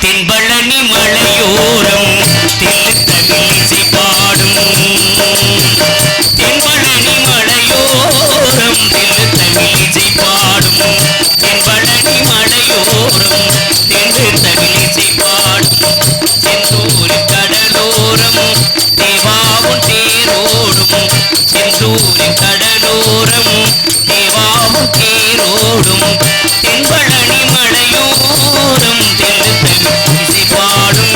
தென்பழனி மலையோரம் தென்தமிழிசை பாடும் தென்பழனி மலையோரம் தென்தமிழிசை பாடும் தென்பழனி மலையோரம் தென்தமிழிசை பாடும் செந்தூர் கடலோரம் தேவாவும் தேரோடும் செந்தூர் கடலோரம் தேவாவும் தேரோடும் தென்பழனி மலையோரம் தென்தமிழிசை பாடும்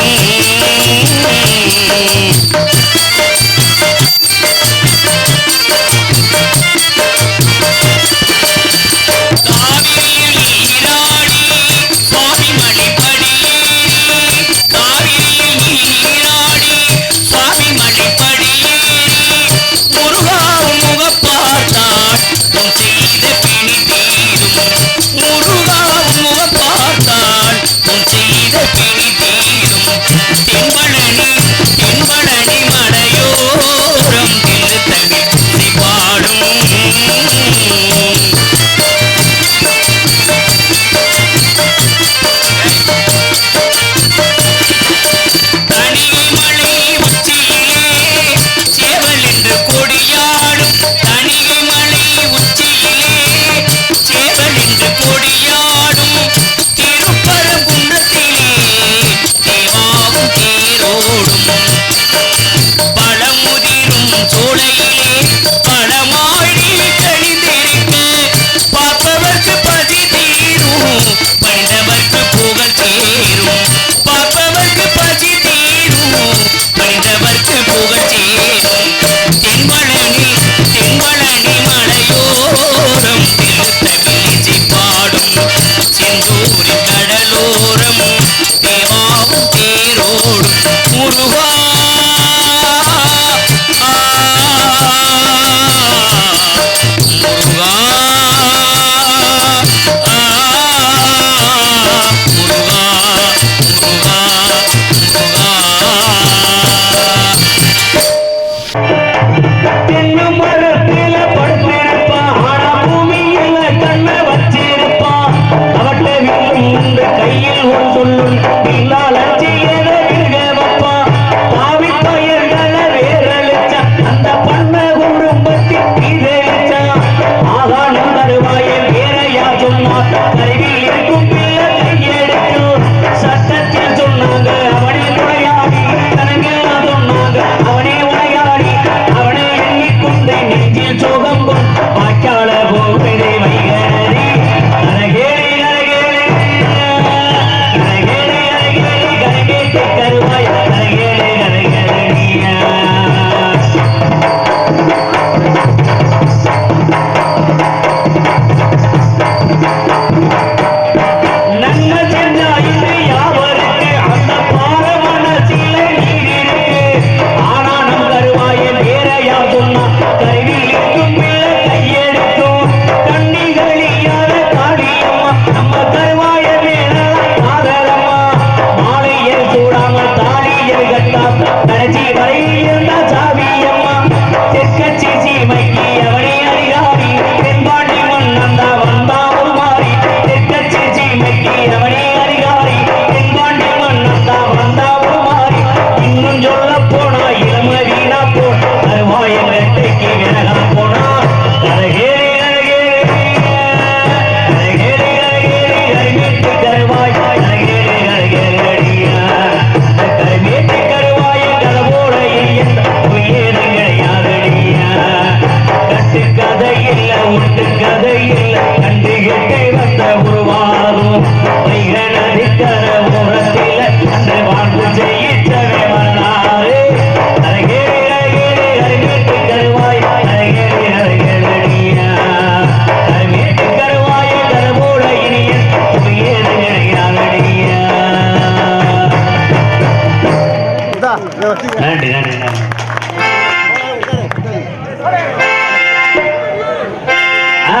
நன்றி நன்றி நன்றி.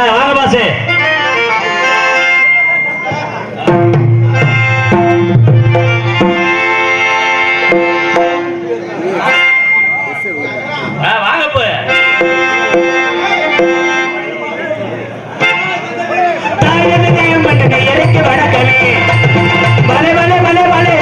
வாங்க பாசு. வாங்க போ. தாயனையும் மன்னனை இறக்கி வடக்கவே வலை வலை வலை வலை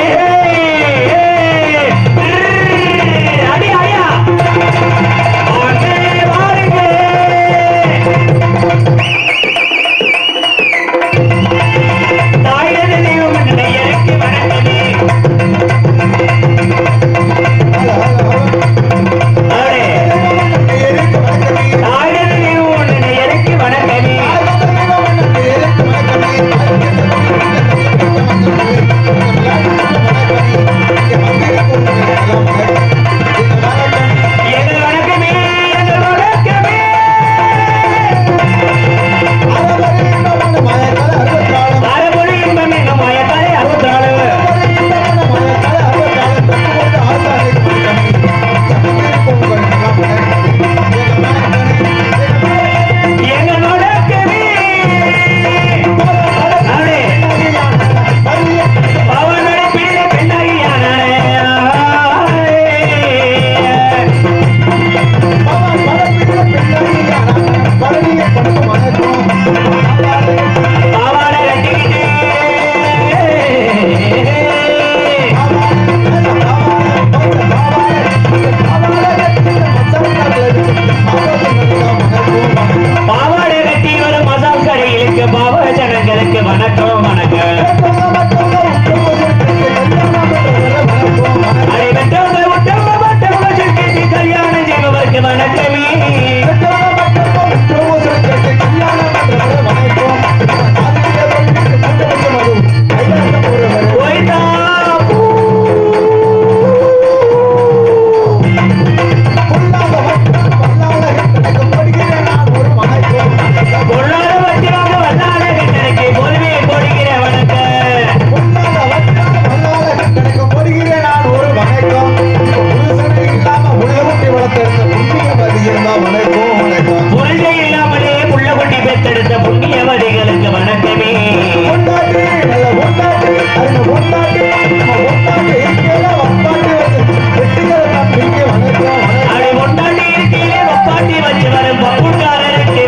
அடி ஒட்டாண்டி இருக்கையிலே ஒப்பாட்டி வச்சு வரும் பப்புன்காரருக்கு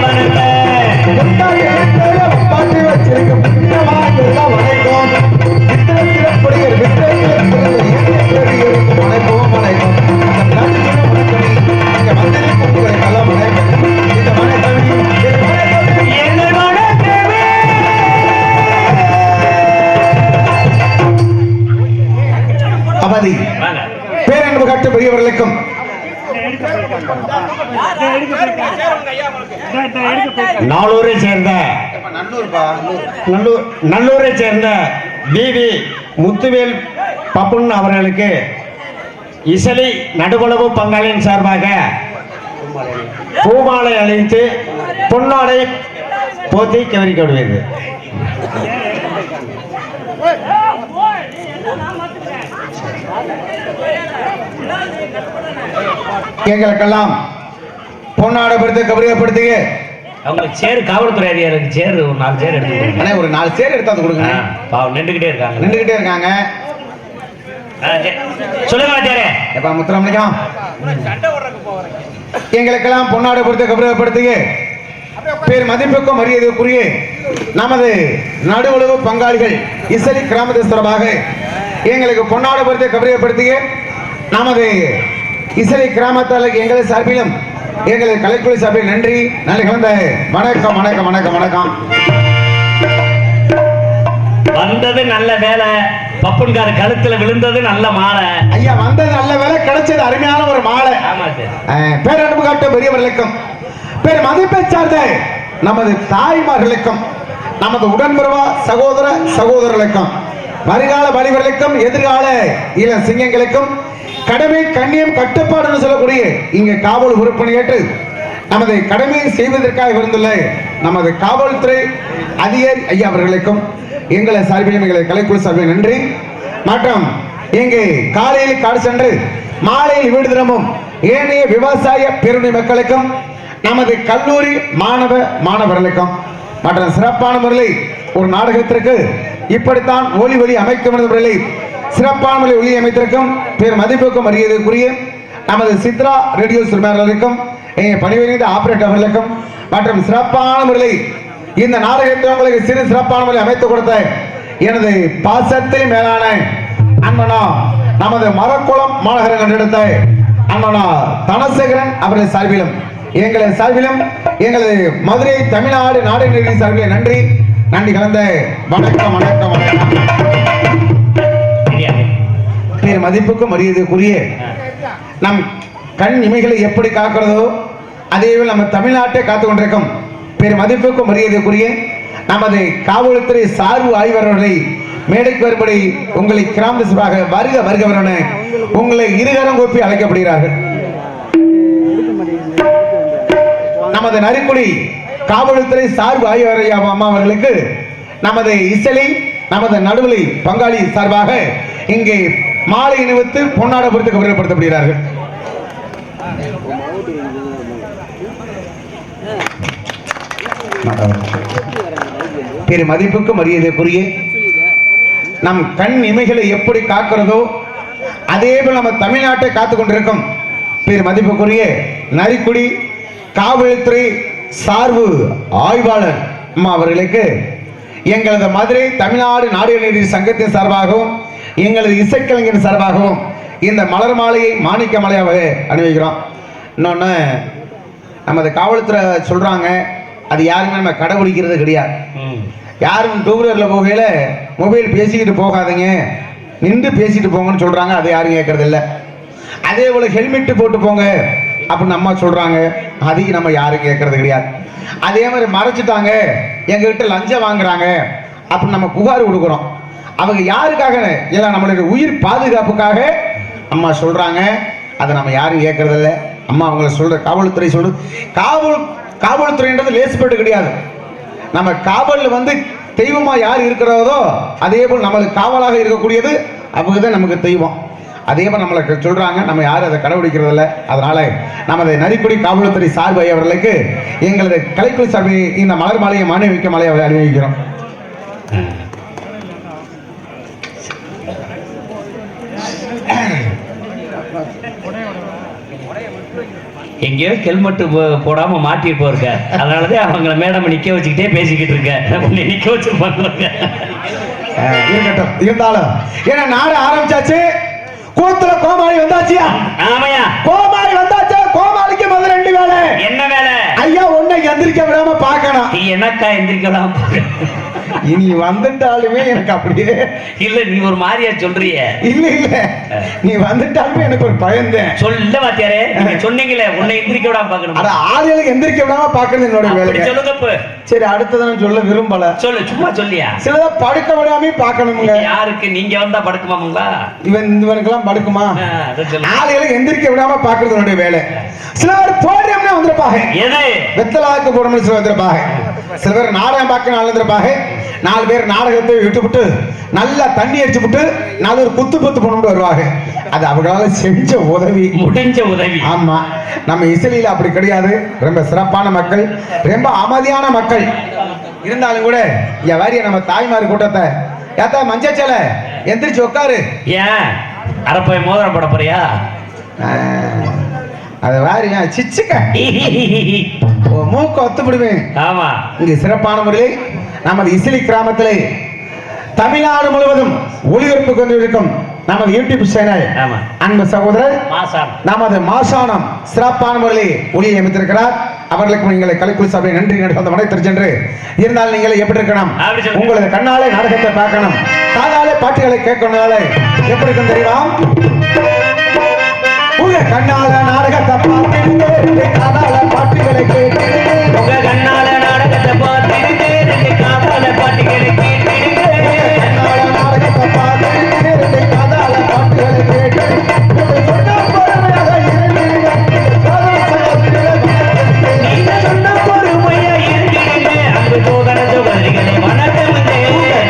அவதி பேரன்பு காட்டு பெரியவர்களுக்கும் நாளூரை சேர்ந்த நல்லூரை சேர்ந்த பிவி முத்துவேல் பப்புன் அவர்களுக்கு இசலி நடுவளவு பங்காளியின் சார்பாக பூமாலை அளித்து பொன்னாடை போத்தி கவரிக்கப்படுகிறது. எங்களுக்கெல்லாம் பொன்னாடை படுத்து கபரியப்படுத்துக. அவங்களுக்கு சேரு காவல்துறை அதிகாரிக்கு சேரு ஒரு 4 சேர் எடுத்து அண்ணே ஒரு 4 சேர் எடுத்தாந்து கொடுங்க. பாவம் நின்றுகிட்டே இருக்காங்க. சொல்லுங்க வாத்தியாரே. எப்ப முத்துராமலிங்கம் எங்களுக்கெல்லாம் பொன்னாடை படுத்து கபரியப்படுத்துக. பேர் மதிப்புக்கும் மரியாதைக்குரிய நமது நடுவுலக பங்காளிகள் இசலி கிராமத்திற்காக எங்களுக்கு பொன்னாடை படுத்து கபரியப்படுத்துக. நமது இசலி கிராமத்தாருக்கு எங்களை சார்பிலும் எங்களது கலைக்குழு சார்பில் நன்றி நல்ல கலந்த வணக்கம் வணக்கம் வணக்கம் வணக்கம். வந்தது நல்ல வேலை, பப்புன்கார கழுத்துல விழுந்தது நல்ல மாலை. ஐயா வந்தது நல்ல வேலை, கிடைச்சது அருமையான ஒரு மாலை. ஆமா சார். பேரன்பு காட்ட பெரியவர்களுக்கும் பேர் மதிப்பை சார்ந்த நமது தாய்மார்களுக்கும் நமது உடன்பிறவா சகோதர சகோதரர்களுக்கும் வருகால வலிவர்களுக்கும் எதிர்கால இள சிங்கங்களுக்கும் கடமை கண்ணியம் கட்டுப்பாடு சொல்லக்கூடிய இங்கே காவல் உறுப்பினர் ஏற்று நமது கடமையை செய்வதற்காக இருந்துள்ள நமது காவல்துறை அதிகாரி ஐயா அவர்களுக்கும் எங்களை சார்பிலும் எங்களை கலைக்குழு சார்பில் நன்றி. மற்றும் இங்கே காலையில் காடு சென்று மாலையில் வீடு தினமும் ஏனைய விவசாய பேருணை மக்களுக்கும் நமது கல்லூரி மாணவ மாணவர்களுக்கும் மற்றும் சிறப்பான முறையில் ஒரு நாடகத்திற்கு இப்படித்தான் ஒளி அமைக்கும் முறையில் சிறப்பான முறையில் ஒளி அமைத்திருக்கும் பேர் மதிப்புக்கும் மரியாதைக்குரிய நமது சித்ரா ரேடியோ சிறுமையாளர்களுக்கும் பணிபுரிந்த ஆபரேட்டர் அவர்களுக்கும் மற்றும் சிறப்பான முறையில் இந்த நாடகத்தை உங்களுக்கு சிறு சிறப்பான முறையில் அமைத்துக் கொடுத்த எனது பாசத்தில் மேலான அண்ணனா நமது மரக்குளம் மாநகரம் கண்டெடுத்த அண்ணனா தனசேகரன் அவர்கள் சார்பிலும் எங்களை சார்பிலும் எங்களது மதுரை தமிழ்நாடு நாடக சார்பில் நன்றி நன்றி கலந்த வணக்கம் வணக்கம் வணக்கம். பேர் மதிப்புக்கும் மரியாதைக்குரிய நம் கண் இமைகளை எப்படி காக்கிறதோ அதேபோல் நம்ம தமிழ்நாட்டை காத்து கொண்டிருக்கும் பேர் மதிப்புக்கும் மரியாதைக்குரிய நமது காவல்துறை சார்பு ஆய்வர்களை மேடைக்கு வரும்படி உங்களை கிராம சார்பாக வருக வருகவரென உங்களை இருகரம் கூப்பி அழைக்கப்படுகிறார்கள். நமது நரிக்குடி காவல்துறை சார்பு ஆய்வரை அம்மா அவர்களுக்கு நமது இசலி நமது நடுவலி பங்காளி சார்பாக இங்கே மாலை அணிவித்து பொன்னாடபுரத்துக்கு கௌரவப்படுத்தப்படுகிறார்கள். பெரு மதிப்புக்கு மரியாதைக்குரிய நம் கண் இமைகளை எப்படி காக்கிறதோ அதே போல் நம்ம தமிழ்நாட்டை காத்துக் கொண்டிருக்கும் பெரு மதிப்புக்குரிய நரிக்குடி காவல்துறை சார்பு ஆய்வாளர் அம்மா அவர்களுக்கு எங்களது மதுரை தமிழ்நாடு நாடக சங்கத்தின் சார்பாகவும் எங்களது இசைக்கலைஞரின் சார்பாகவும் இந்த மலர் மாலையை மாணிக்க மாலையாக அணிவிக்கிறோம். இன்னொன்று நமது காவல்துறை சொல்றாங்க, அது யாருமே நம்ம கடைபிடிக்கிறது கிடையாது. யாரும் டூ வீலரில் போகையில் மொபைல் பேசிக்கிட்டு போகாதீங்க, நின்று பேசிட்டு போங்கன்னு சொல்றாங்க, அதை யாரும் கேட்கறது இல்லை. அதே போல் ஹெல்மெட்டு போட்டு போங்க அப்படின்னு அம்மா சொல்றாங்க, அதையும் நம்ம யாரும் கேட்கறது கிடையாது. அதே மாதிரி மறைச்சிட்டாங்க, எங்ககிட்ட லஞ்சம் வாங்குறாங்க அப்படின்னு நம்ம புகார் கொடுக்குறோம். அவங்க யாருக்காக? இல்லை நம்மளுடைய உயிர் பாதுகாப்புக்காக அம்மா சொல்றாங்க, அதை நம்ம யாரும் கேட்கறது இல்லை. அம்மா அவங்களை சொல்ற காவல்துறை சொல்லு, காவல்துறைன்றது லேசுப்பட்டு கிடையாது. நம்ம காவலில் வந்து தெய்வமா யார் இருக்கிறதோ அதே போல் நம்மளுக்கு காவலாக இருக்கக்கூடியது அவங்க தான் நமக்கு தெய்வம். அதே போல் நம்மளுக்கு சொல்றாங்க, நம்ம யாரும் அதை கடைபிடிக்கிறது இல்லை. அதனால நமது நரிக்குடி காவல்துறை சார்பு அவர்களுக்கு எங்களது கலைக்குழு சார்பை இந்த மலர் மாலையை மாணிக்க மாலையை அணிவிக்கிறோம். எங்கேயோ ஹெல்மெட் போடாம மாட்டிட்டு போயிருக்க, அதனாலதான் அவங்கள மேடம் நிக்க வச்சுக்கிட்டே பேசிக்கிட்டு இருக்க. நிக்க வச்சிருப்பாங்க. இருக்கட்டும், இருந்தாலும் ஏன்னா நாடு ஆரம்பிச்சாச்சு. கூத்துல கோமாளி வந்தாச்சியா? ஆமையா, கோமாளி வந்தாச்சு. கோமாளிக்கு முதல்ல 2 வேலை. என்ன வேலை ஐயா? ஒன்னை எந்திரிக்க விடாம பாக்கணும். நீ எனக்கா எந்திரிக்கலாம்? இனி வந்துட்டாலுமே எனக்கு அப்படியே இல்ல, நீ ஒரு மாதிரியா சொல்றிய. இல்ல இல்ல, நீ வந்துட்டாலுமே எனக்கு ஒரு பயந்தேன். சொல்ல வாத்தியாரே, நீங்க சொன்னீங்களே உன்னை எந்திரிக்க விடாம பாக்கணும். அட ஆளுகளுக்கு எந்திரிக்க விடாம பாக்குறது என்னோட வேலை. சொல்லுங்க. சரி, அடுத்ததான் சொல்ல விரும்பல. சொல்லு, சும்மா சொல்லியா? சிலதா படுக்க விடாம பாக்கணுங்க. யாருக்கு? நீங்க வந்தா படுக்குமாங்களா? இவனுக்கெல்லாம் படுக்குமா? ஆளுகளுக்கு எந்திரிக்க விடாம பாக்குறது என்னோட வேலை. சிலர் போடுறோம்னா வந்துருப்பாங்க. எது? வெத்தலாக்கு போடணும்னு சில வந்துருப்பாங்க. சில பேர் நாடகம் பார்க்க நாள் வந்துருப்பாங்க. 4 பேர் நாடகத்தை விட்டுவிட்டு நல்லா தண்ணி அடிச்சு விட்டு 4 ஒரு குத்து போட்டு வருவாங்க. அது அவங்களால செஞ்ச உதவி, முடிஞ்ச உதவி. ஆமா, நம்ம இசையில அப்படி கிடையாது. ரொம்ப சிறப்பான மக்கள், ரொம்ப அமைதியான மக்கள். இருந்தாலும் கூட என் வாரிய நம்ம தாய்மார் கூட்டத்தை ஏத்தா மஞ்சச்சல எந்திரிச்சு உட்காரு. ஏன் அரப்பை மோதிரம் போட போறியா? அத வாரியா சிச்சுக்க மூக்க ஒத்துப்படுவேன். ஆமா, இங்க சிறப்பான முறையில் நமது இசிலி கிராமத்திலே தமிழ்நாடு முழுவதும் ஒளிபரப்பு கொண்டிருக்கும் நமது யூடியூப் சேனல் அன்பு சகோதரர் நமது மாசானம் சிறப்பான முறையில் ஒளியை அமைத்திருக்கிறார். அவர்களுக்கு நீங்களை கலைக்குழு சபை நன்றி அந்த வணக்கத்திற்கு சென்று இருந்தால் நீங்கள் எப்படி இருக்கணும்? உங்களது கண்ணாலே நாடகத்தை பார்க்கணும், காதாலே பாட்டுகளை கேட்கணும்னாலே எப்படி இருக்கும் தெரியுமா? உங்க கண்ணால நாடகத்தை பார்த்துட்டு காதால பாட்டுகளை கேட்டு, உங்க கண்ணால நாடகத்தை பார்த்துட்டு காதால பாட்டுகளை கேட்டு, கண்ணால நாடகத்தை பார்த்துட்டு காதால பாட்டுகளை கேட்டு, நீங்க சொன்ன பொறுமையா இருந்தீங்க அன்பு சோதனை சோதரிகளே வணக்கம்.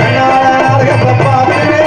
கண்ணால நாடகத்தை பார்த்துட்டு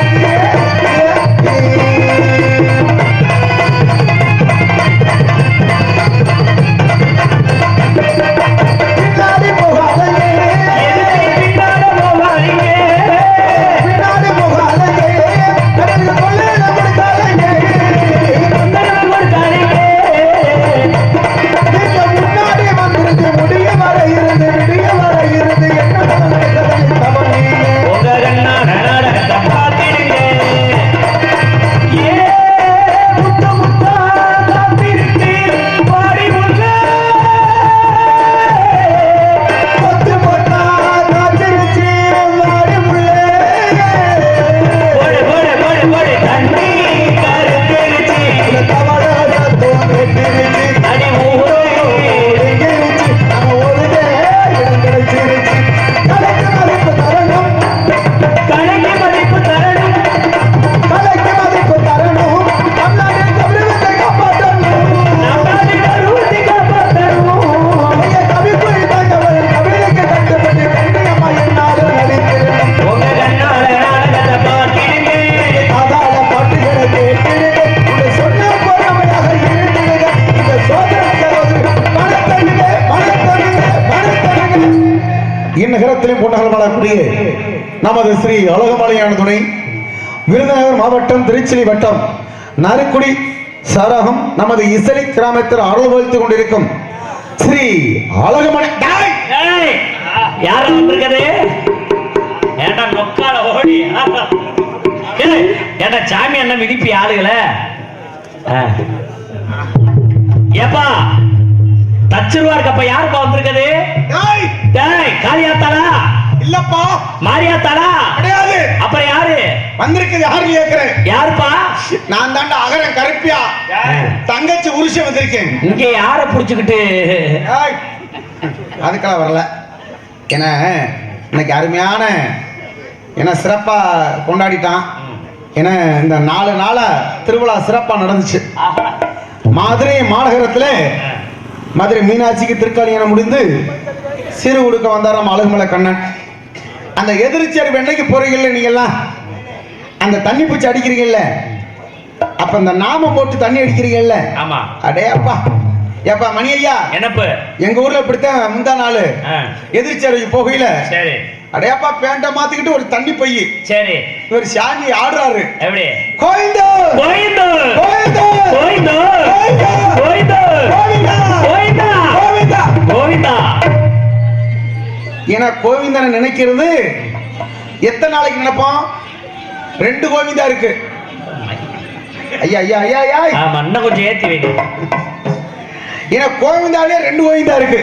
இந்நகரத்திலும் பொன்னகல் வாழக்கூடிய நமது ஸ்ரீ அழகமலையான துணை விருதுநகர் மாவட்டம் திருச்சிலி வட்டம் நறுக்குடி சரகம் நமது இசலி கிராமத்தில் அருள் வைத்துக் கொண்டிருக்கும் ஸ்ரீ அழகமலை. யார வந்திருக்கதே? ஏண்டா நொக்கால ஓடி ஏண்டா சாமி என்ன மிதிப்பி ஆளுகளை? ஏப்பா தச்சுருவா இருக்கப்ப யாருப்பா வந்திருக்கது? காளியாத்தாளா? இல்லப்பா. மாரியாத்தாளா? கிடையாது. அப்புறம் யாரு வந்திருக்குது? யாரு கேக்குறேன்? யாருப்பா? நான் தாண்டா அகரன் கருப்பியா தங்கச்சி உருஷ வந்திருக்கேன். இங்க யார புடிச்சுக்கிட்டு? அதுக்கெல்லாம் வரல. ஏன்னா இன்னைக்கு அருமையான ஏன்னா சிறப்பா கொண்டாடிட்டான். ஏன்னா இந்த 4 நாளா திருவிழா சிறப்பா நடந்துச்சு. மதுரை மாநகரத்துல மதுரை மீனாட்சிக்கு திருக்கல்யாணம் முடிந்து சிறு உடுக்க வந்தாராம் அழகுமலை கண்ணன். அந்த எதிர்ச்சி என்னைக்கு போறீங்கல்ல நீங்க எல்லாம், அந்த தண்ணி பூச்சி அடிக்கிறீங்கல்ல, அப்ப இந்த நாம போட்டு தண்ணி அடிக்கிறீங்கல்ல. ஆமா. அடே அப்பா, ஏப்பா மணி ஐயா, என்னப்பு எங்க ஊர்ல இப்படித்தான் முந்தா நாள் எதிர்ச்சி போகையில சரி அடையாப்பா பேண்ட மாத்திக்கிட்டு ஒரு தண்ணி பை. சரி. இவர் சாமி ஆடுறாரு. எப்படி? கோவிந்தோ கோவிந்தோ கோவிந்தோ கோவிந்தோ கோவிந்தோ கோவிந்தா கோவிந்தா கோவிந்தா. ஏன்னா கோவிந்தனை நினைக்கிறது எத்தனை நாளைக்கு நினைப்போம்? 2 கோவிந்தா இருக்கு. ஐயா ஐயா ஐயா ஐயா. ஆமா, இன்னும் கொஞ்சம் ஏத்தி வைங்க. ஏன்னா கோவிந்தாலே 2 கோவிந்தா இருக்கு.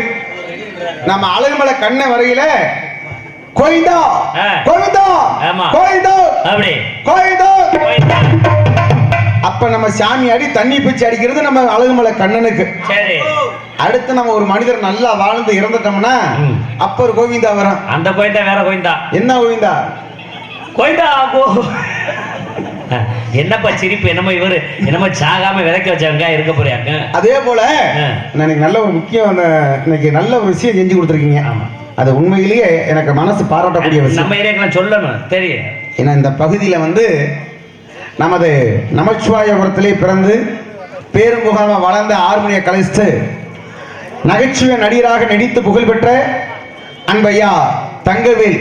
நம்ம அழகுமலை கண்ணை வரையில கோவிந்தா கோவிந்தா கோவிந்தா அப்படி கோவிந்தா. கோவிந்தா. அப்ப நம்ம சாமி அடி தண்ணி பிச்சு அடிக்கிறது நம்ம அழகுமலை கண்ணனுக்கு. சரி. அடுத்து நம்ம ஒரு மனிதர் நல்லா வாழ்ந்து இறந்துட்டோம்னா அப்ப ஒரு கோவிந்தா வரும். அந்த கோவிந்தா வேற கோவிந்தா. என்ன கோவிந்தா? கோவிந்தா. என்னப்பா சிரிப்பு? என்னமோ இவரு என்னமோ சாகாம விதைக்க வச்சவங்க இருக்க போறியாங்க. அதே போல எனக்கு நல்ல ஒரு முக்கியம், இன்னைக்கு நல்ல ஒரு விஷயம் செஞ்சு கொடுத்துருக்கீங்க. அது உண்மையிலேயே எனக்கு மனசு பாராட்டக்கூடிய விஷயம். நம்ம ஏரியாக்கு சொல்லணும் தெரியும். ஏன்னா இந்த பகுதியில் வந்து நமது நமச்சிவாயபுரத்திலே பிறந்து பேரும்புகழமாக வளர்ந்த ஹார்மோனிய கலைஸ்ட் நகைச்சுவை நடிகராக நடித்து புகழ்பெற்ற அன்பையா தங்கவேல்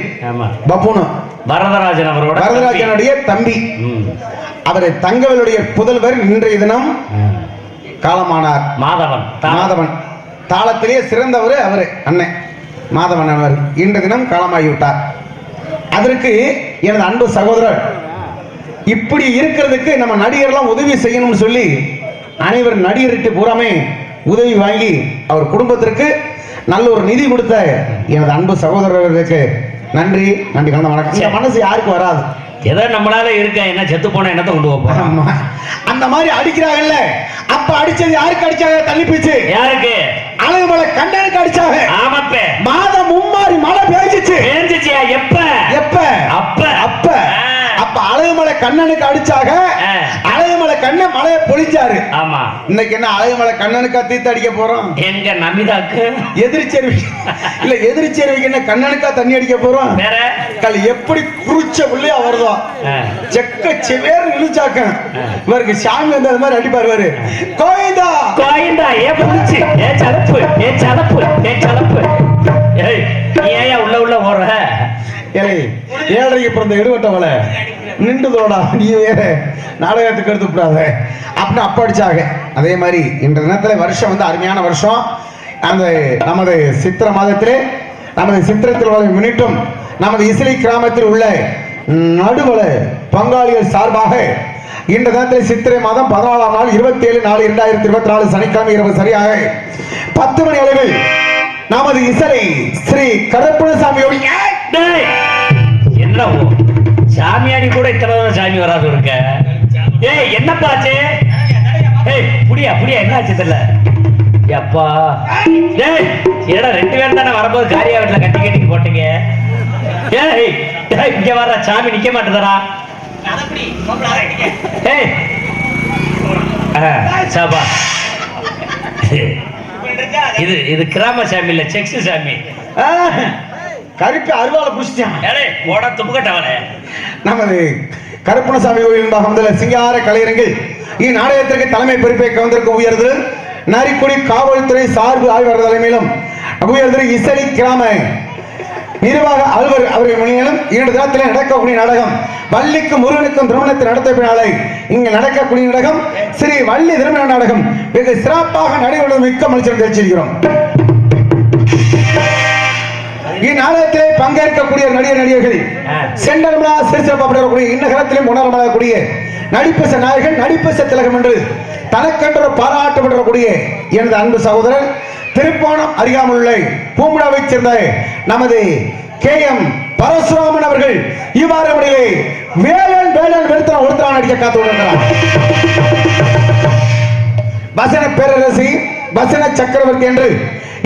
பப்புனு வரதராஜன் அவரோட வரதராஜனுடைய தம்பி. அவர் தங்கவேலுடைய புதல்வர் இன்றைய தினம் காலமானார். மாதவன் தாளத்திலேயே சிறந்தவர் அவரு அண்ணன் மாதவன் அவர் இன்றைய தினம் காலமாகிவிட்டார். அதற்கு எனது அன்பு சகோதரர் இப்படி இருக்கிறதுக்கு நம்ம நடிகர்லாம் உதவி செய்யணும்னு சொல்லி அனைவர் நடிகர்கிட்ட பூராமே உதவி வாங்கி அவர் குடும்பத்திற்கு நல்ல ஒரு நிதி கொடுத்த எனது அன்பு சகோதரர்களுக்கு நன்றி நன்றி கலந்த வணக்கம். மனசு யாருக்கு வராது? ஏதோ நம்மளால இருக்க என்ன செத்து போன என்னத்தை கொண்டு போப்போம். அந்த மாதிரி அடிக்கிறாங்கல்ல. அப்ப அடிச்சது யாருக்கு அடிச்சாங்க? தள்ளி போச்சு. யாருக்கு? அழகுமலை கண்ணனுக்கு அடிச்சாங்க. ஆமாப்ப மாதம் மும்மாரி மழை பெய்ஞ்சிச்சு. எப்ப எப்ப? அப்ப அப்ப அப்ப அழகுமலை கண்ணனுக்கு அடிச்சாங்க. அழகுமலை கண்ணன் மழையை பொழிச்சாரு. ஆமா. இன்னைக்கு என்ன அழகுமலை கண்ணனுக்கு தீர்த்து அடிக்க போறோம்? எங்க நமிதாக்கு எதிர்ச்சேர்வி இல்ல, எதிர்ச்சேர்விக்கு என்ன கண்ணனுக்கா தண்ணி அடிக்க போறோம்? கல் எப்படி குறிச்ச பிள்ளையா வருதோ செக்க செவேர் இழுச்சாக்க இவருக்கு சாமி வந்து அது மாதிரி அடிப்பாரு. வாரு கோவிந்தா கோவிந்தா. ஏ புடிச்சு ஏ சலப்பு ஏ சலப்பு ஏ சலப்பு. ஏய் நீ ஏன் உள்ள ஓடுற? ஏய் 7:30 பிறந்த எடுவட்டவளை நின்றுதோடா நீ வேற நாடகத்துக்கு எடுத்து விடாத அப்படின்னு அப்ப அடிச்சாங்க. அதே மாதிரி இன்ற தினத்துல வருஷம் வந்து அருமையான வருஷம். அந்த நமது சித்திரை மாதத்திலே நமது சித்திரத்தில் முன்னிட்டும் நமது இசிலி கிராமத்தில் உள்ள நடுவல பங்காளிகள் சார்பாக இன்ற தினத்தில் சித்திரை மாதம் 14ஆம் நாள் 27/4/2024 சனிக்கிழமை இரவு சரியாக 10 மணி அளவில் நமது இசலை ஸ்ரீ கருப்பணசாமியோட என்ன சாமியாடி கூட இத்தனை சாமி வராது இருக்க. ஏய் என்னப்பாச்சு? ஏய் புடியா புடியா என்ன ஆச்சு தெரியல. அப்பா ஏய் என்னடா 2 பேர் தானே வரும்போது காரியா வீட்டுல கட்டி போட்டீங்க. ஏய் இங்க வர சாமி நிக்க மாட்டேதரா? ஏய் சாபா இது இது கிராம சாமி இல்ல, செக்ஸ் சாமி. கருப்பு அருவாலை புடிச்சிட்டான். போட துப்புக்கட்டவளே. நமது கருப்பணசாமி கோயில் சிங்கார கலைஞர்கள் இந்நாடகத்திற்கு தலைமை பொறுப்பேற்க வந்திருக்கும் உயர்ந்து நரிக்குடி காவல்துறை சார்பு ஆய்வாளர் தலைமையிலும் உயர்ந்து இசலி கிராம நிர்வாக அலுவலர் அவர்கள் முன்னிலும் 2 தினத்தில் நடக்கக்கூடிய நாடகம் வள்ளிக்கு முருகனுக்கும் திருமணத்தை நடத்த நாளை இங்கு நடக்கக்கூடிய நாடகம் ஸ்ரீ வள்ளி திருமண நாடகம் வெகு சிறப்பாக நடைபெறுவது மிக்க மகிழ்ச்சி தெரிவிச்சிருக்கிறோம். இந்நாடகத்திலே பங்கேற்கக்கூடிய நடிகர்கள் செண்டல்மலா சிறப்பாக இந்நகரத்திலும் உணரக்கூடிய நடிப்பச நாயகன் நடிப்பச திலகம் என்று தனக்கென்ற பாராட்டப்படக்கூடிய எனது அன்பு சகோதரர் திருப்போணம் அருகாமையுள்ள பூம்புடாவைச் சேர்ந்த நமது KM பரசுராமன் அவர்கள் இவ்வாறு வேலன் வேலன் வெளுத்தன ஒருத்தரான நடிக்க காத்து கொண்டிருக்கிறார். வசன பேரரசி வசன சக்கரவர்த்தி என்று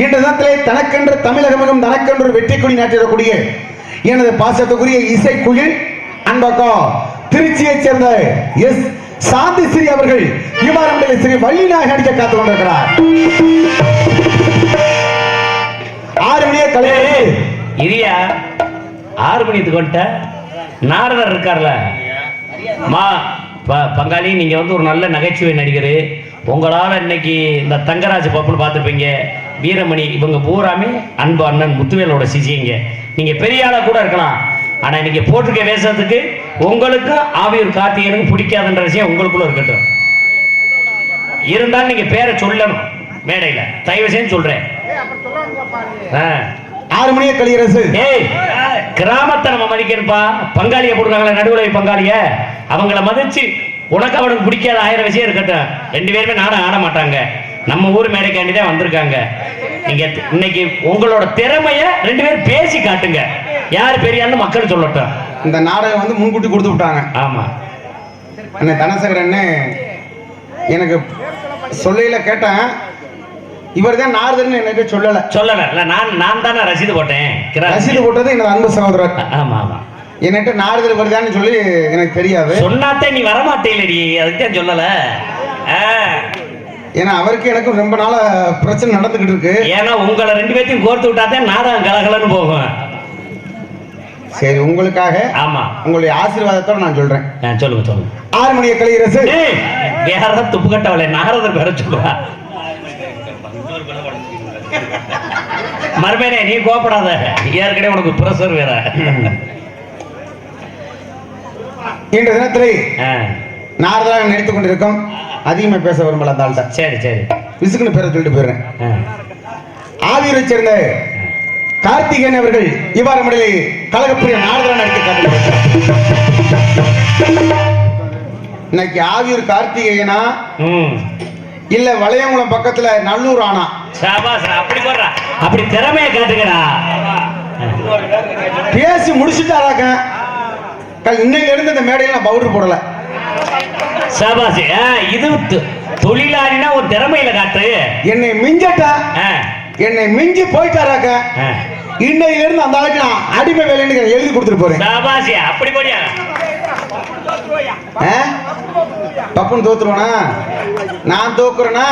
இன்று தினத்திலே தனக்கென்று தமிழகமெங்கும் தனக்கென்று வெற்றி கொடி நாட்டிடக்கூடிய எனது பாசத்துக்குரிய இசைக்குயில் அன்பக்கா திருச்சியைச் சேர்ந்த எஸ் சாந்திஸ்ரீ அவர்கள் இவ்வாறு ஸ்ரீ வள்ளிநாயக நடிக்க காத்துக் கொண்டிருக்கிறார். 6 மணியே கலையே இரியா 6 மணிக்கு கொண்ட நாரதர் இருக்கார்ல பங்காளி, நீங்க வந்து ஒரு நல்ல நகைச்சுவை நடிகர். உங்களால இன்னைக்கு இந்த தங்கராஜ் பப்புன்னு பார்த்துருப்பீங்க, வீரமணி, இவங்க பூராமே அன்பு அண்ணன் முத்துவேலோட சிசிங்க. நீங்க பெரிய ஆளா கூட இருக்கலாம், ஆனா நீங்க போட்டிருக்க வேஷத்துக்கு உங்களுக்கும் ஆவியூர் கார்த்திகேயனுக்கும் பிடிக்காதுன்ற விஷயம் உங்களுக்குள்ள இருக்கட்டும். இருந்தாலும் நீங்க பேரை சொல்லணும் மேடையில, தயவு செய்து சொல்றேன். ஆறுமணிய கலியரசு. ஏய், கிராமத்தை நம்ம மதிக்கணும்பா. பங்காளியை போடுறாங்களே நடுவுலை பங்காளிய, அவங்கள மதிச்சு உனக்கு அவனுக்கு பிடிக்காத 1000 விஷயம் இருக்கட்டும். 2 பேருமே நாடகம் ஆட மாட்டாங்க, நம்ம ஊர் மேடைக்காண்டி தான் வந்திருக்காங்க. நீங்க இன்னைக்கு உங்களோட திறமைய 2 பேரும் பேசி காட்டுங்க, யார் பெரியான்னு மக்கள் சொல்லட்டும். இந்த நாடகம் வந்து முன்கூட்டி கொடுத்து விட்டாங்க. ஆமா, அண்ணே தனசேகரன் எனக்கு சொல்லையில கேட்டேன், இவர் தான் நாரதன் எனக்கு சொல்லல. நான் தானே ரசீது போட்டேன். ரசீது போட்டது எனது அன்பு சகோதரர். ஆமா ஆமா, என்கிட்ட நாரதர் வருதான்னு சொல்லி எனக்கு தெரியாது. சொன்னாத்தே நீ வரமாட்டேலடி, அதுக்கு சொல்லல. ஏன்னா அவருக்கு எனக்கு ரொம்ப நாள பிரச்சனை நடந்துகிட்டு இருக்கு. ஏன்னா உங்களை 2 பேத்தையும் கோர்த்து விட்டாதான் நாடகம் கலகலன்னு போகும். சரி, உங்களுக்காக. ஆமா, உங்களுடைய ஆசீர்வாதத்தோட நான் சொல்றேன். சொல்லுங்க. ஆறுமணிய கலியரசு. வேற துப்பு கட்டவளை நாரதர் பேர சொல்லுவா. மறுபடியே நீ கோபப்படாத, ஏற்கனவே உனக்கு பிரஷர் வேற. இன்ற தினத்திலே நாரதராக நினைத்துக் கொண்டிருக்கோம். அதிகமா பேச விரும்பல அந்த ஆள்கிட்ட. சரி, விசுக்குன்னு பேரை சொல்லிட்டு போயிடுறேன். ஆவியூரை சேர்ந்த கார்த்திகேயன் அவர்கள் இவ்வாறு முறையிலே கழகப்புரிய நாரதராக நடித்து காட்டுகிறார். இன்னைக்கு ஆவியூர் கார்த்திகேயனா இல்ல வளையங்குளம் பக்கத்துல நல்லூர் ஆனா? அப்படி போடுறா, அப்படி திறமையை காட்டுகிறா. பேசி முடிச்சுட்டாராக்க. இன்னைக்கு இருந்து இந்த மேடையில நான் பவுடர் போடல. சாபாசி, இது தொழிலாளினா ஒரு திறமையில காட்டு. என்னை மிஞ்சட்டா, என்னை மிஞ்சி போயிட்டாராக்க. இன்னையில இருந்து அந்த அளவுக்கு நான் அடிமை வேலைன்னு எழுதி கொடுத்துட்டு போறேன். சாபாசி, அப்படி போடியா. தப்புன்னு தோத்துருவானா? நான் தோக்குறேனா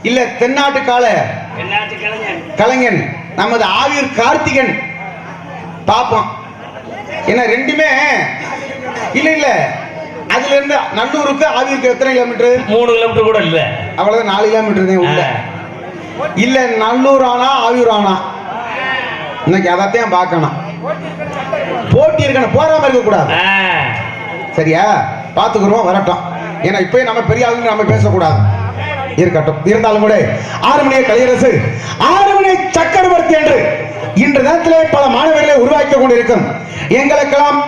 இல்ல தென்னாட்டு கலைஞன் நமது ஆவியூர் கார்த்திகன் பாப்போம். ஏன்னா 2மே இல்ல அதுல இருந்து நல்லூருக்கு ஆவியூருக்கு எத்தனை கிலோமீட்டர்? 3 கிலோமீட்டர் கூட இல்ல, அவ்வளவுதான். 4 கிலோமீட்டர் உள்ள. இல்ல நல்லூர் ஆனா ஆவியூர் ஆனா? இன்னைக்கு அதைத்தான் பார்க்கணும். போட்டி இருக்கணும், போறாம இருக்க கூடாது. சரியா? பாத்துக்கிறோம், வரட்டும். ஏன்னா இப்பயே நம்ம பெரிய ஆளுங்க நம்ம பேசக்கூடாது. இருக்கட்டும். இருந்தாலும் கூட ஆறுமணிய கலியரசு, ஆறுமணிய சக்கரவர்த்தி என்று இன்று நேரத்திலே பல மாணவர்களை உருவாக்கி கொண்டிருக்கும் எங்களுக்கெல்லாம்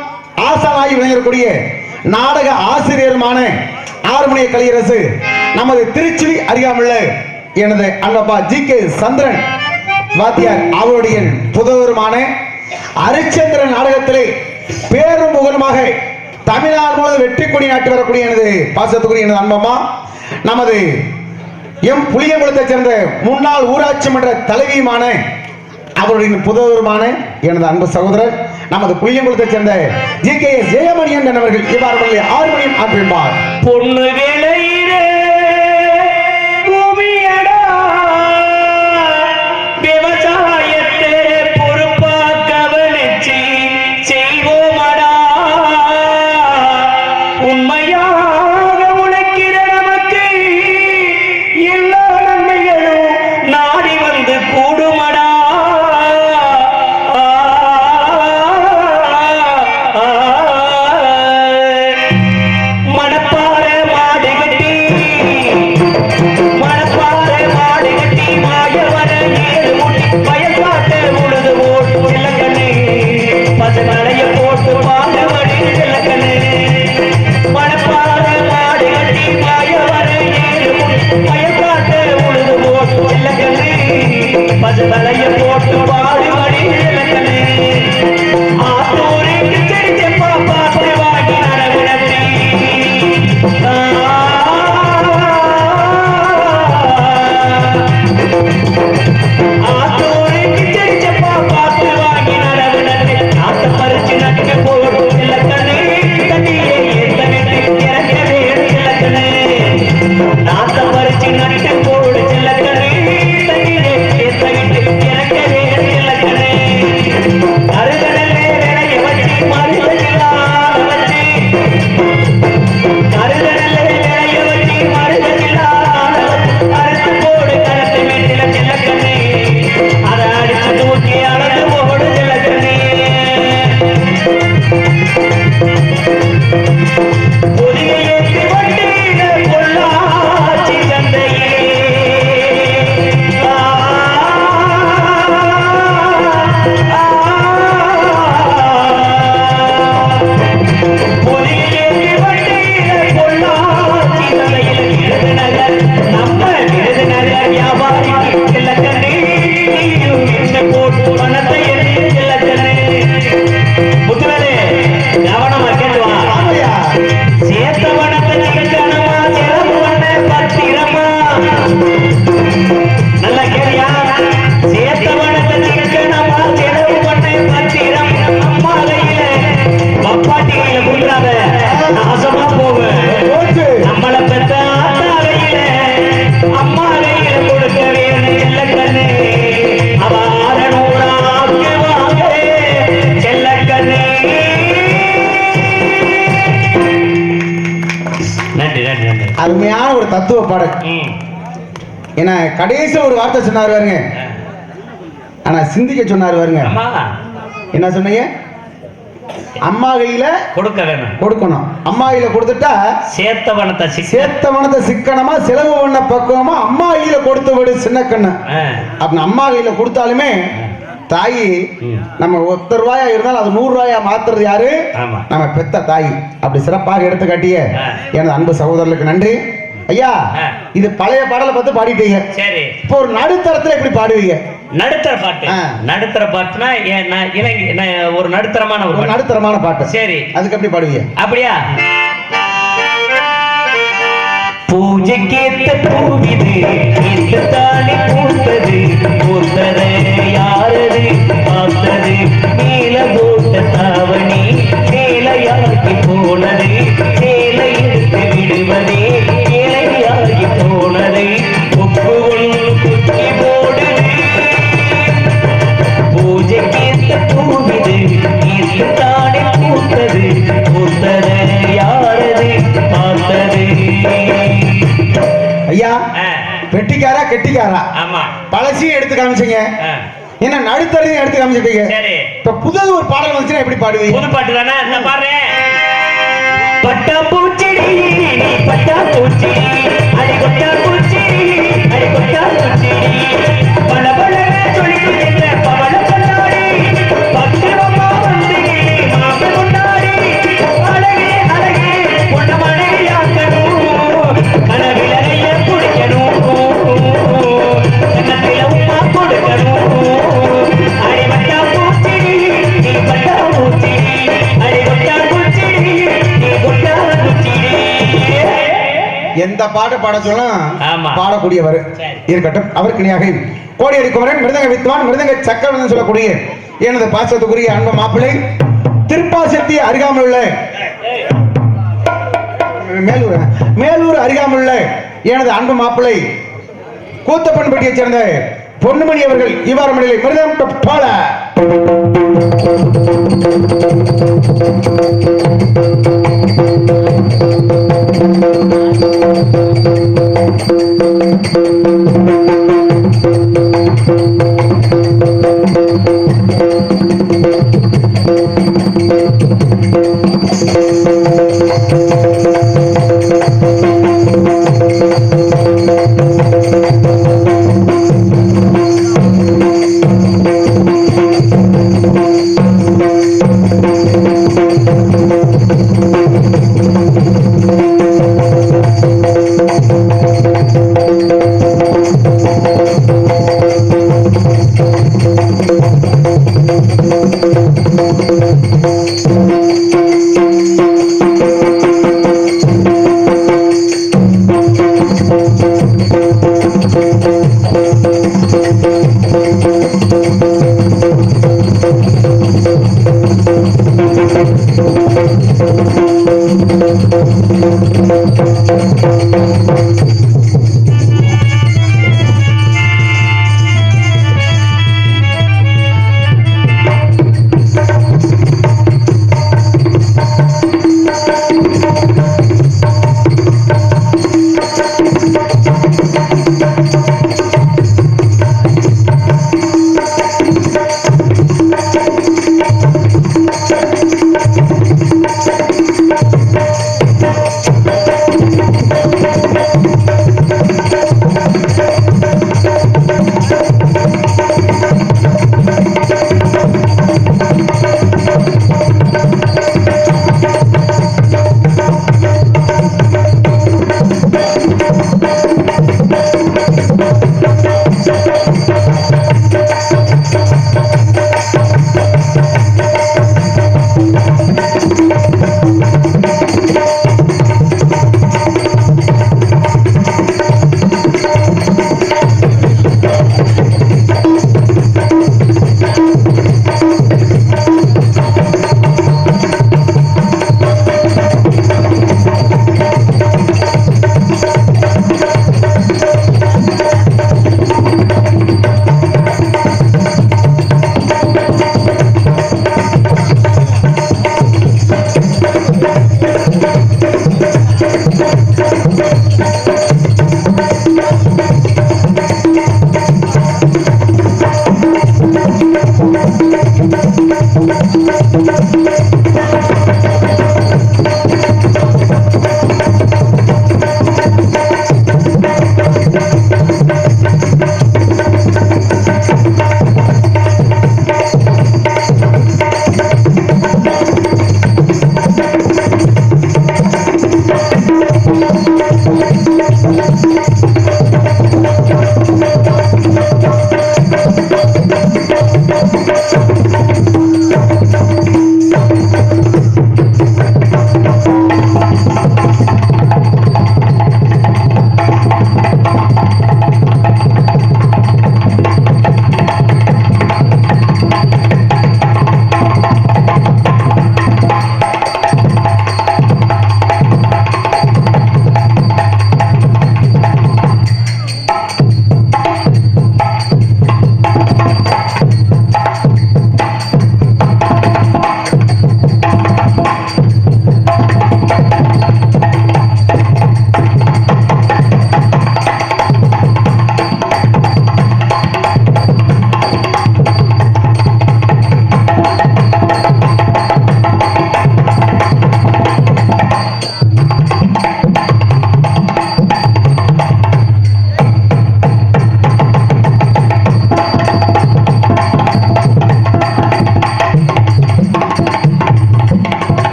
ஆசானாகி விளங்கக்கூடிய நாடக ஆசிரியருமான ஆறுமணிய கலியரசு நமது திருச்சி அறியாமல்ல எனது அங்கப்பா ஜி.கே. சந்திரன் வாத்தியார் அவருடைய புதவருமான அரிச்சந்திரன் நாடகத்திலே பேரும் புகழுமாக தமிழ்நாடு முழுவதும் வெற்றி கொடி நாட்டி வரக்கூடிய எனது பாசத்துக்குரிய எனது அன்பம்மா, நமது எம் புளியங்குளத்தை சேர்ந்த முன்னாள் ஊராட்சி மன்ற தலைவியுமான அவருடைய புதவருமான எனது அன்பு சகோதரர் நமது புளியங்குளத்தை சேர்ந்த ஜி.கே. ஜெயமணியன் என்பவர்கள் இவ்வாறு ஆறுமணியும் ஆற்றிருப்பார். பொண்ணு வேளையிலே பூமியடா விவசாயத்தை பொறுப்பாக கவனிச்சு செய்வோமடா, உண்மையாக உழைக்கிற நமக்கு எல்லா நன்மைகளும் நாடி வந்து கூடுமடா. மணப்பாறை மாடு கட்டி மாயவர ஏறு முடி வயல் காட்டு உழுது ஓட்டு இலக்கணே, பசுமலைய போட்டு பாலவடி இலக்கணே. மணப்பாறை மாடு கட்டி மாயவர ஏறு முடி வயல் காட்டு உழுது ஓட்டு இலக்கணே, பசுமலைய போட்டு பாலவடி இலக்கணே. ஆத்தூருக்கு செடிச்ச பாப்பாத்து வாங்கி நடவுடனே ஆத்தூருக்கு செடிச்சப்பா பார்த்து வாங்கி நடவுடனே நாத்த பறிச்சு நட்டு போடும் இலக்கணே, தண்ணியை ஏற்ற விட்டு இறக்க வேறு இலக்கணே. நாத்த பறிச்சு நட்டு போடு இலக்கணே, தண்ணியை ஏற்ற விட்டு இறக்க வேறு இலக்கணே. அருகடலே விளைய வச்சு மருந்தகிலாத வச்சு, அருகடலே விளைய வச்சு மருந்தகிலாத வச்சு அறுத்து போடு கருத்து வீட்டில இலக்கணே, அதை அடிச்சு தூக்கி அளந்து போடு இலக்கணே. அருமையான ஒரு தத்துவ பாடல். ஏன்னா கடைசி ஒரு வார்த்தை சொன்னார் பாருங்க, ஆனா சிந்திக்க சொன்னார் பாருங்க. என்ன சொன்னீங்க? அம்மா கையில கொடுக்க வேணும், கொடுக்கணும். அம்மா கையில கொடுத்துட்டா சேத்தவனத்தை சிக்கனமா செலவு பண்ண பக்குவமா அம்மா கையில கொடுத்து விடு சின்ன கண்ணு. அப்ப அம்மா கையில கொடுத்தாலுமே தாய் நம்ம ₹1 இருந்தாலும் அது ₹100 மாத்துறது யாரு? நம்ம பெத்த தாய். அப்படி சிறப்பாக எடுத்து காட்டிய எனது அன்பு சகோதரர்களுக்கு நன்றி. ஐயா, இது பழைய பாடலை பார்த்து பாடிட்டீங்க. சரி, இப்போ ஒரு நடுத்தரத்துல எப்படி பாடுவீங்க? நடுத்தர பாட்டு. நடுத்தர பாட்டுனா ஒரு நடுத்தரமான பாட்டு. சரி, அதுக்கு எப்படி பாடுவீங்க? அப்படியா? பூஜைக்கேத்த பூவிது தானே பூத்தது, பூத்தர யாரது பார்த்தது, மேல போட்ட தாவணி சேலையாகி போனது, சேலை எடுத்து விடுவதே ஏழையாகி போனது, உப்பு ஒன்று குத்தி போடுது. பூஜைக்கேத்த பூவிது தானே பூத்தது, பூத்தர யாரது பார்த்தது. ஐயா, வெட்டிக்காரா கெட்டிக்காரா? ஆமா, பழசையும் எடுத்து காமிச்சீங்க, என்ன நடுத்தரையும் எடுத்து காமிச்சிட்டீங்க. சரி, இப்ப புது ஒரு பாடல் வந்துச்சுன்னா எப்படி பாடுவீங்க? புது பாட்டு தானே, நான் பாடுறேன். பட்டா பூச்செடி பட்டா பூச்செடி அடி கொட்டா பூச்செடி அடி கொட்டா பூச்செடி பல பல சொல்லிட்டு என்ன பவள கொண்டாடி பத்திரமா வந்து மாம கொண்டாடி அழகே அழகே உன்ன மனைவியாக்கணும், கனவில் அறைய குடிக்கணும், கண்ணத்தில உமா கொடுக்கணும். அடி பட்டா பூச்செடி நீ பட்டா பூச்செடி அடி கொட்டா பூச்செடி நீ கொட்டா பூச்செடி. எந்த பாட்டு பாட சொல்லாம் பாடக்கூடியவர் இருக்கட்டும். அவருக்கு இணையாக கோடியடி குமரன் மிருதங்க வித்வான் மிருதங்க சக்கரவர்த்தி சொல்லக்கூடிய எனது பாசத்துக்குரிய அன்பு மாப்பிள்ளை திருப்பாசக்தி அருகாமல் உள்ள மேலூர் அருகாமல் உள்ள எனது அன்பு மாப்பிள்ளை கூத்தப்பன்பட்டியைச் சேர்ந்த பொன்னுமணி அவர்கள் இவ்வாறு மணிலை மிருதம் பாட.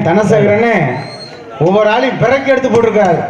தனசேகரனே ஒவ்வொரு ஆளையும் பிறக்கி எடுத்து போட்டிருக்காரு.